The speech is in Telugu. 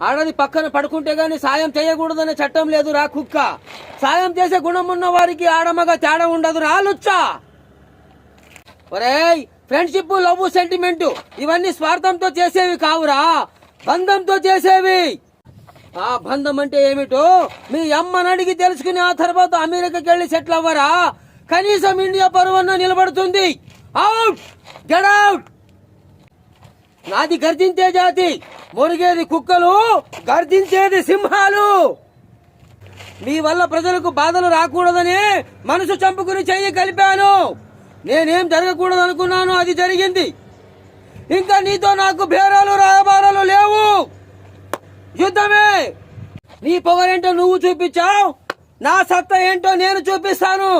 ఆడది పక్కన పడుకుంటే గాని సాయం చేయకూడదనే చట్టం లేదు రా కుక్క. సాయం చేసే గుణం ఉన్న వారికి ఆడమగ తేడా ఉండదు రా లుచ్చా. ఒరేయ్, ఫ్రెండ్షిప్, లవ్, సెంటిమెంట్ ఇవన్నీ స్వార్థంతో చేసేవి కావురా, బంధంతో చేసేవి. ఆ బంధం అంటే ఏమిటో మీ అమ్మని అడిగి తెలుసుకుని ఆ తర్వాత అమెరికాకి వెళ్ళి సెటిల్ అవ్వరా. కనీసం ఇండియా పరువన్న నిలబడుతుంది. Out, get out. నాది గర్జించే జాతి, మురిగేది కుక్కలు, గర్జించేది సింహాలు. మీ వల్ల ప్రజలకు బాధలు రాకూడదని మనసు చంపుకుని చెయ్యి కలిపాను. నేనేం జరగకూడదు అనుకున్నాను, అది జరిగింది. ఇంకా నీతో నాకు బేరాలు రాయబారాలు లేవు. యుద్ధమే. నీ పొగరేంటో నువ్వు చూపించావు, నా సత్తా ఏంటో నేను చూపిస్తాను.